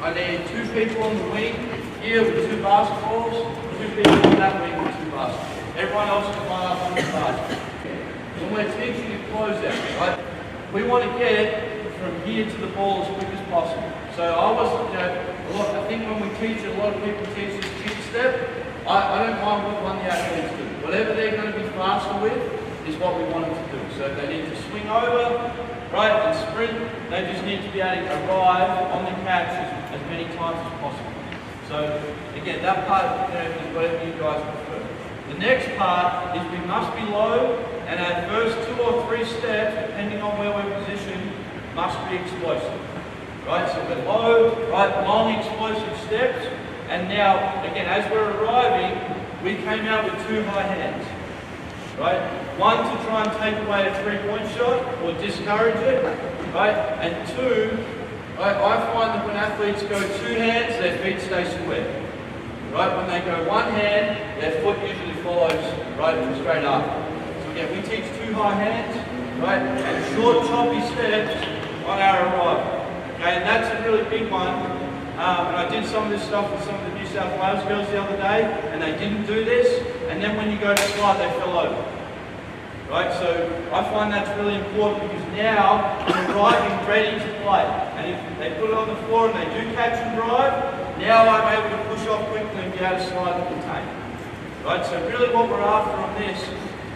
I need 2 people on the wing here with 2 basketballs, 2 people on that wing with 2 basketballs. Everyone else can line up on the basket. When we're teaching a closeout, right, we want to get from here to the ball as quick as possible. So I think when we teach it, a lot of people teach this kick step. I don't mind what one the athletes do. Whatever they're going to be faster with is what we want them to do. So if they need to swing over, right, and sprint, they just need to be able to arrive on the catch as many times as possible. So again, that part is whatever you guys prefer. The next part is we must be low, and our first 2 or 3 steps, depending on where we're positioned, must be explosive. Right, so we're low, right, long explosive steps, and now, again, as we're arriving, we came out with 2 high hands. Right? One to try and take away a 3-point shot or discourage it, right? And 2, right, I find that when athletes go 2 hands, their feet stay square. Right? When they go 1 hand, their foot usually follows right straight after. So again, we teach 2 high hands, right? And short, choppy steps on our arrival. Okay, and that's a really big one. And I did some of this stuff with some of the New South Wales girls the other day, and they didn't do this, and then when you go to slide, they fell over. Right, so I find that's really important because now they're arriving ready to play. And if they put it on the floor and they do catch and drive, now I'm able to push off quickly and be able to slide and contain. Right, so really what we're after on this,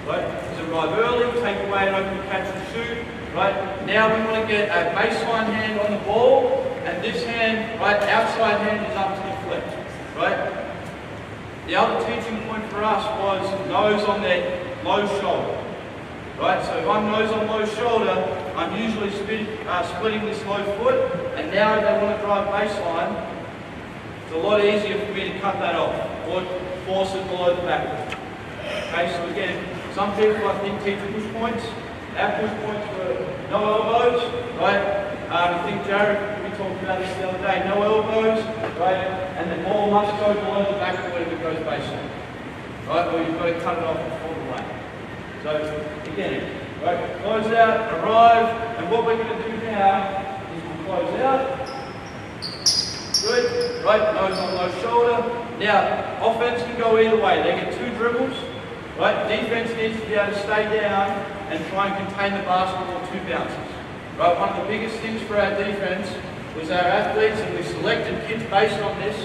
right, is arrive early, take away an open catch and shoot. Right, now we want to get a baseline hand on the ball, and this hand, right, outside hand is up to the flex, right? The other teaching point for us was nose on their low shoulder, right? So if I'm nose on low shoulder, I'm usually splitting this low foot, and now if they want to drive baseline, it's a lot easier for me to cut that off, or force it below the back. Okay, so again, some people I think teach push points. Our push points were no elbows, right? I think Jared, we talked about this the other day, no elbows, right? And the ball must go below the backboard if it goes baseline, right? Or you've got to cut it off before the lane. So again, right? Close out, arrive, and what we're going to do now is we'll close out. Good, right? Nose on low shoulder. Now, offense can go either way. They get 2 dribbles. Right? Defense needs to be able to stay down and try and contain the basketball 2 bounces. Right? One of the biggest things for our defense was our athletes, and we selected kids based on this,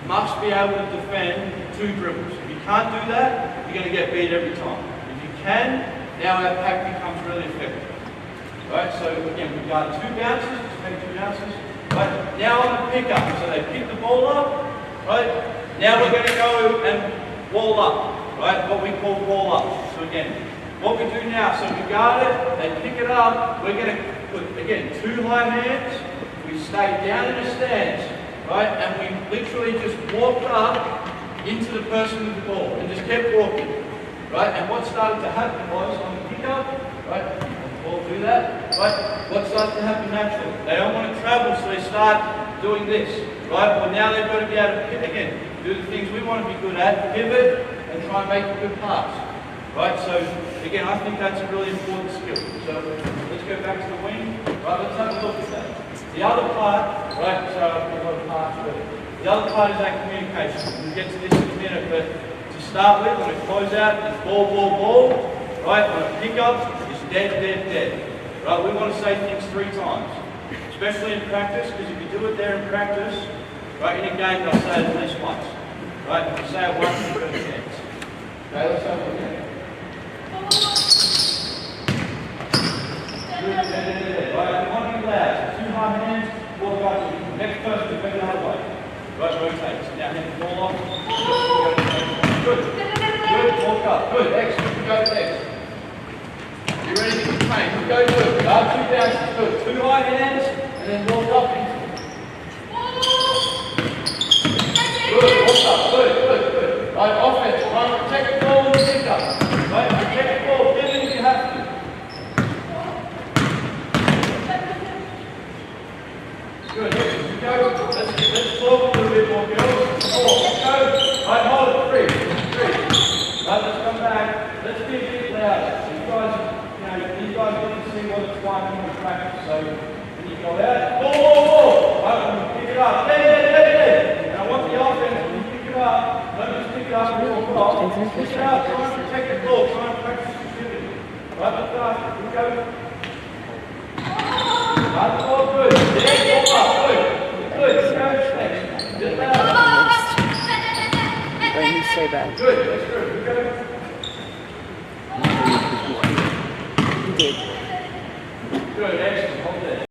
must be able to defend 2 dribbles. If you can't do that, you're going to get beat every time. If you can, now our pack becomes really effective. Right? So again, we've got 2 bounces, just make 2 bounces. Right? Now on the pickup, so they pick the ball up. Right? Now we're going to go and wall up. Right, what we call wall up. So again, what we do now, so we guard it, they pick it up, we're going to put, again, 2 high hands, we stay down in a stance, right, and we literally just walked up into the person with the ball, and just kept walking, right, and what started to happen was, on the pickup, right, we'll do that, right, what starts to happen naturally, they don't want to travel, so they start doing this, right, well now they've got to be able to, again, do the things we want to be good at, pivot, and try and make a good pass. Right, so again, I think that's a really important skill. So let's go back to the wing. Right, let's have a look at that. The other part, right, so I've got a pass, but the other part is our communication. We'll get to this in a minute, but to start with, when it close out, it's ball, ball, ball. Right, when it pick up, it's dead, dead, dead. Right, we want to say things 3 times, especially in practice, because if you do it there in practice, right, in a game, they'll say it at least once. Right, if you say it once, you've got a chance. Okay, let's have a look at it. Good, right, you want to be loud. 2 high hands, walk up. Next person to go the other way. Right, rotate. So now hand the ball off. Good. Good, walk up. Good, excellent. You go next. You ready to contain? Go good. Guard 2 bounces. Good. 2 high hands, and then walk up into it. Good, walk up. Good, good, good. Right, offense. Right, protect the ball and pick up. Right, protect the ball. Get in if you have to. Good. You go. Let's talk a little bit more, girls. 4. Go. Right, hold it. 3. Right, let's come back. Let's be a bit louder. So you guys get to see what it's like in the practice. So when you go out, ball. Right, when you pick it up, ball. Get out, try and protect the ball, try and practice shooting. Right the basket, we go. Right the ball, good. Yeah, ball up, good. Good, let's go next. Get out. When he's so bad. Good, that's good, we go. He did. Good, excellent.